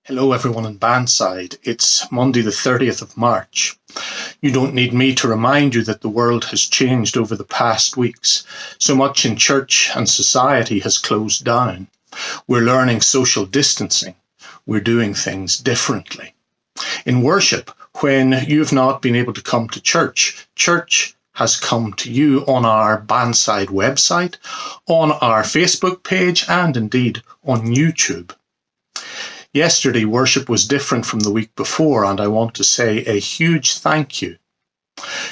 Hello everyone in Bandside. It's Monday the 30th of March. You don't need me to remind you that the world has changed over the past weeks. So much in church and society has closed down. We're learning social distancing. We're doing things differently. In worship, when you've not been able to come to church, church has come to you on our Bandside website, on our Facebook page, and indeed on YouTube. Yesterday, worship was different from the week before, and I want to say a huge thank you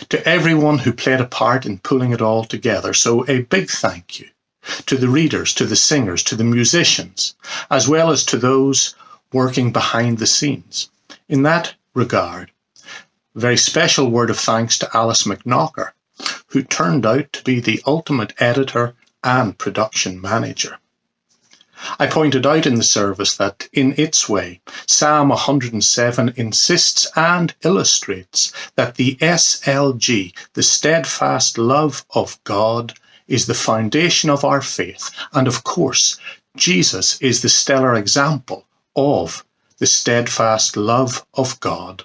to everyone who played a part in pulling it all together. So a big thank you to the readers, to the singers, to the musicians, as well as to those working behind the scenes. In that regard, a very special word of thanks to Alice McKnocker, who turned out to be the ultimate editor and production manager. I pointed out in the service that, in its way, Psalm 107 insists and illustrates that the SLG, the steadfast love of God, is the foundation of our faith. And of course, Jesus is the stellar example of the steadfast love of God.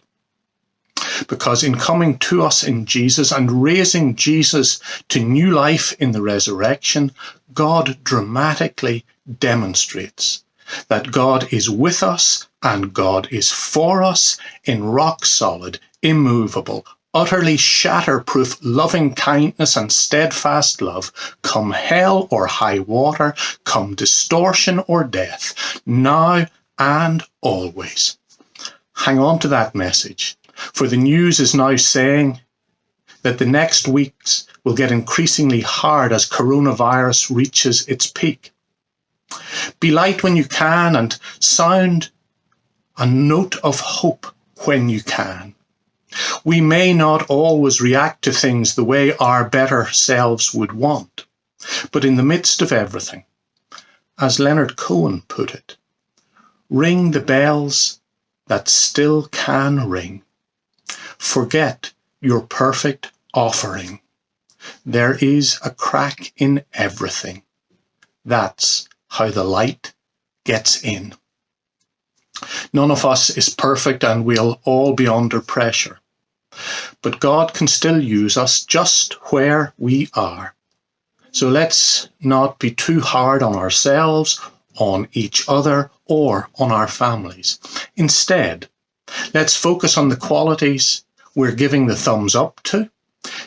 Because in coming to us in Jesus and raising Jesus to new life in the resurrection, God dramatically demonstrates that God is with us and God is for us in rock-solid, immovable, utterly shatterproof loving kindness and steadfast love, come hell or high water, come distortion or death, now and always. Hang on to that message, for the news is now saying that the next weeks will get increasingly hard as coronavirus reaches its peak. Be light when you can and sound a note of hope when you can. We may not always react to things the way our better selves would want, but in the midst of everything, as Leonard Cohen put it, ring the bells that still can ring. Forget your perfect offering. There is a crack in everything. That's how the light gets in. None of us is perfect and we'll all be under pressure. But God can still use us just where we are. So let's not be too hard on ourselves, on each other, or on our families. Instead, let's focus on the qualities we're giving the thumbs up to: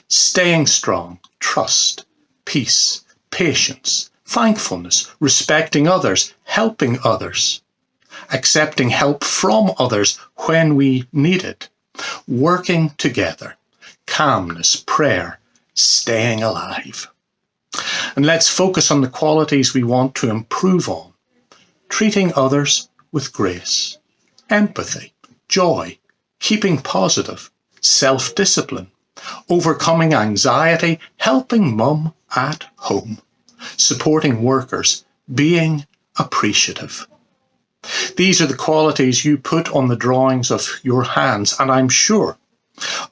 staying strong, trust, peace, patience, thankfulness, respecting others, helping others, accepting help from others when we need it, working together, calmness, prayer, staying alive. And let's focus on the qualities we want to improve on: treating others with grace, empathy, joy, keeping positive, self-discipline, overcoming anxiety, helping mum at home, supporting workers, being appreciative. These are the qualities you put on the drawings of your hands, and I'm sure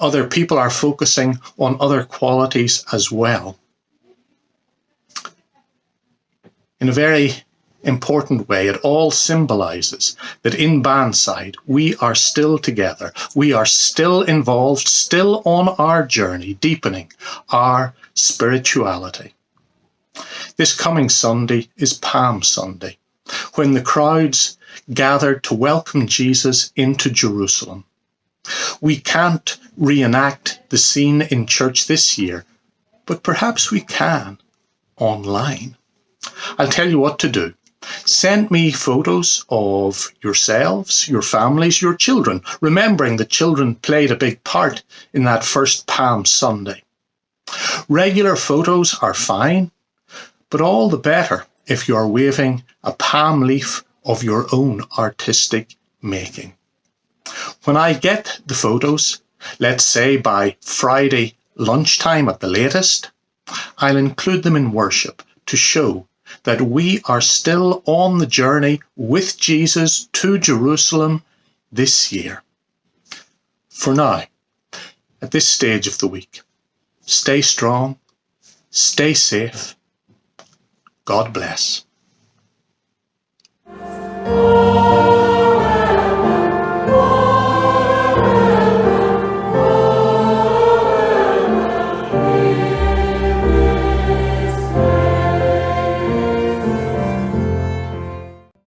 other people are focusing on other qualities as well. In a very important way, it all symbolizes that in Bandside, we are still together. We are still involved, still on our journey, deepening our spirituality. This coming Sunday is Palm Sunday, when the crowds gathered to welcome Jesus into Jerusalem. We can't reenact the scene in church this year, but perhaps we can online. I'll tell you what to do. Send me photos of yourselves, your families, your children, remembering that children played a big part in that first Palm Sunday. Regular photos are fine, but all the better if you're waving a palm leaf of your own artistic making. When I get the photos, let's say by Friday lunchtime at the latest, I'll include them in worship to show that we are still on the journey with Jesus to Jerusalem this year. For now, at this stage of the week, stay strong, stay safe. God bless.